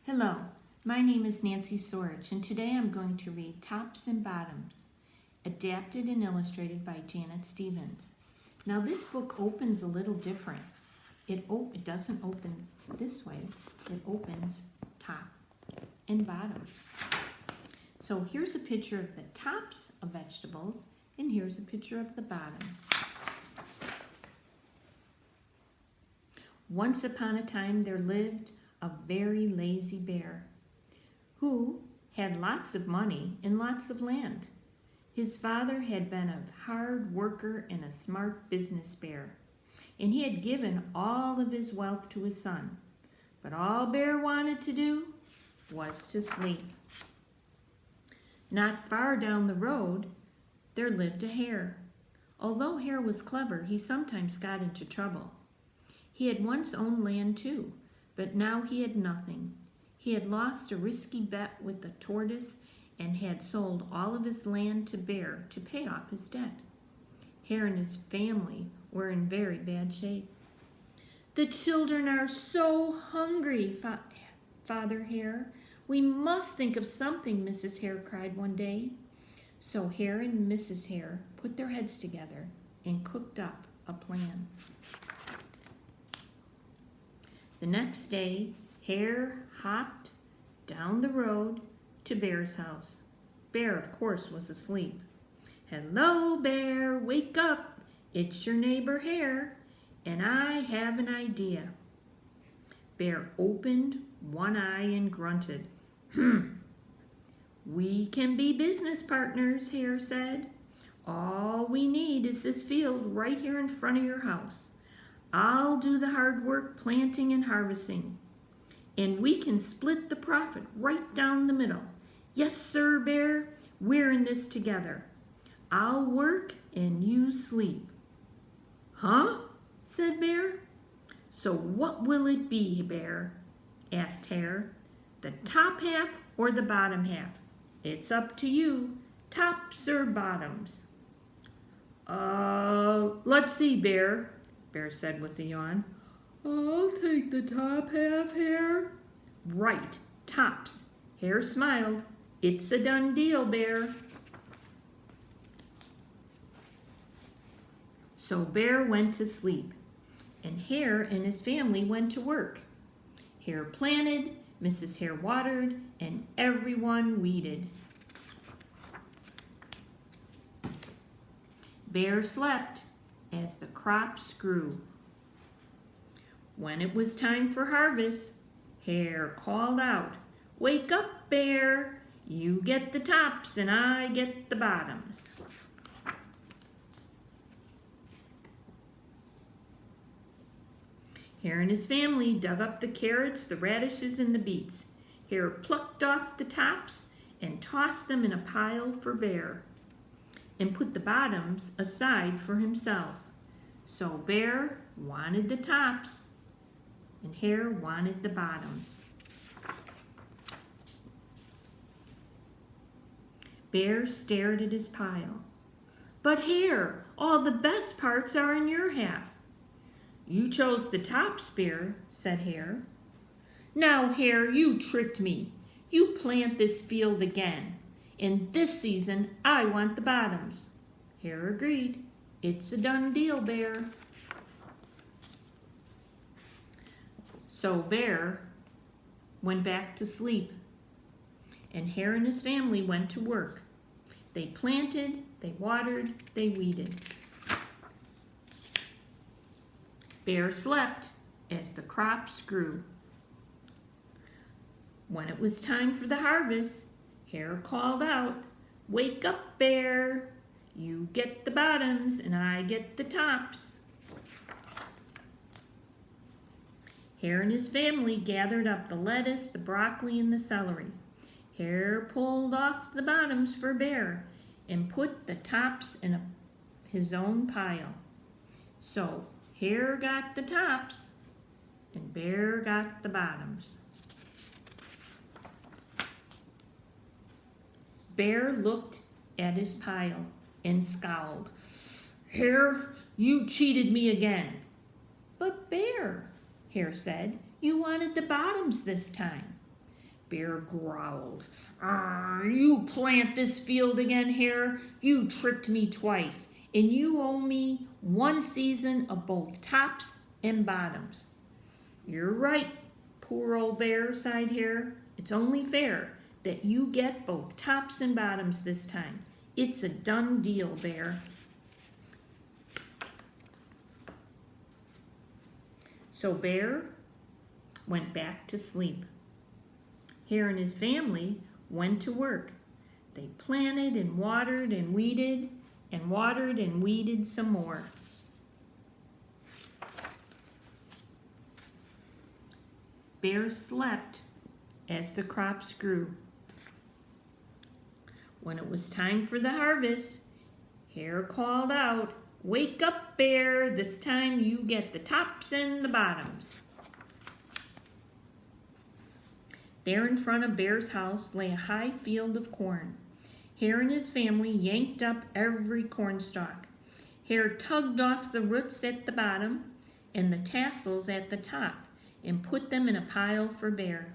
Hello, my name is Nancy Sorich, and today I'm going to read Tops and Bottoms, adapted and illustrated by Janet Stevens. Now this book opens a little different. It doesn't open this way. It opens top and bottom. So here's a picture of the tops of vegetables, and here's a picture of the bottoms. Once upon a time there lived a very lazy bear who had lots of money and lots of land. His father had been a hard worker and a smart business bear, and he had given all of his wealth to his son. But all Bear wanted to do was to sleep. Not far down the road, there lived a hare. Although Hare was clever, he sometimes got into trouble. He had once owned land too, but now he had nothing. He had lost a risky bet with the tortoise and had sold all of his land to Bear to pay off his debt. Hare and his family were in very bad shape. "The children are so hungry, Father Hare. We must think of something," Mrs. Hare cried one day. So Hare and Mrs. Hare put their heads together and cooked up a plan. The next day, Hare hopped down the road to Bear's house. Bear, of course, was asleep. "Hello, Bear, wake up. It's your neighbor Hare, and I have an idea." Bear opened one eye and grunted. "We can be business partners," Hare said. "All we need is this field right here in front of your house. I'll do the hard work planting and harvesting, and we can split the profit right down the middle. Yes, sir, Bear, we're in this together. I'll work and you sleep." "Huh?" said Bear. "So what will it be, Bear?" asked Hare. "The top half or the bottom half? It's up to you. Tops or bottoms?" Let's see, Bear," Bear said with a yawn. "I'll take the top half, Hare." "Right, tops." Hare smiled. "It's a done deal, Bear." So Bear went to sleep, and Hare and his family went to work. Hare planted, Mrs. Hare watered, and everyone weeded. Bear slept as the crops grew. When it was time for harvest, Hare called out, "Wake up, Bear. You get the tops and I get the bottoms." Hare and his family dug up the carrots, the radishes, and the beets. Hare plucked off the tops and tossed them in a pile for Bear, and put the bottoms aside for himself. So Bear wanted the tops, and Hare wanted the bottoms. Bear stared at his pile. "But Hare, all the best parts are in your half." "You chose the tops, Bear," said Hare. "Now, Hare, you tricked me. You plant this field again, and this season I want the bottoms." Hare agreed. "It's a done deal, Bear." So Bear went back to sleep, and Hare and his family went to work. They planted, they watered, they weeded. Bear slept as the crops grew. When it was time for the harvest, Hare called out, "Wake up, Bear. You get the bottoms and I get the tops." Hare and his family gathered up the lettuce, the broccoli, and the celery. Hare pulled off the bottoms for Bear and put the tops in his own pile. So Hare got the tops and Bear got the bottoms. Bear looked at his pile and scowled. "Hare, you cheated me again." "But Bear," Hare said, "you wanted the bottoms this time." Bear growled. You plant this field again, Hare? You tricked me twice, and you owe me one season of both tops and bottoms. You're right, poor old Bear, sighed Hare. It's only fair that you get both tops and bottoms this time. It's a done deal, Bear. So Bear went back to sleep. Hare and his family went to work. They planted and watered and weeded and watered and weeded some more. Bear slept as the crops grew. When it was time for the harvest, Hare called out, "Wake up, Bear, this time you get the tops and the bottoms." There in front of Bear's house lay a high field of corn. Hare and his family yanked up every corn stalk. Hare tugged off the roots at the bottom and the tassels at the top and put them in a pile for Bear.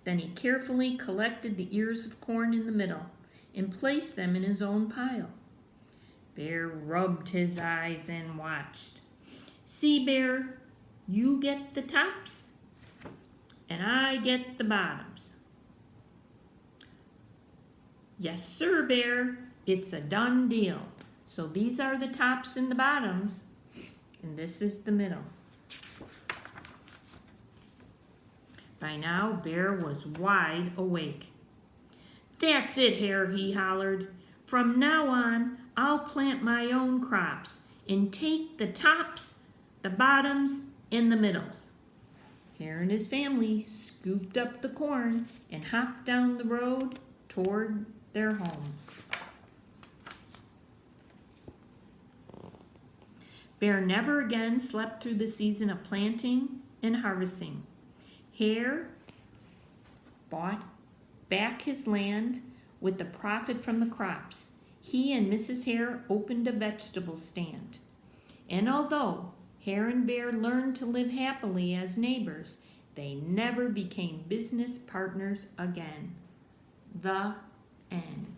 Then he carefully collected the ears of corn in the middle and placed them in his own pile. Bear rubbed his eyes and watched. "See, Bear, you get the tops and I get the bottoms." "Yes, sir, Bear, it's a done deal. So these are the tops and the bottoms, and this is the middle." By now, Bear was wide awake. "That's it, Hare," he hollered. "From now on, I'll plant my own crops and take the tops, the bottoms, and the middles." Hare and his family scooped up the corn and hopped down the road toward their home. Bear never again slept through the season of planting and harvesting. Hare bought back his land with the profit from the crops. He and Mrs. Hare opened a vegetable stand. And although Hare and Bear learned to live happily as neighbors, they never became business partners again. The end.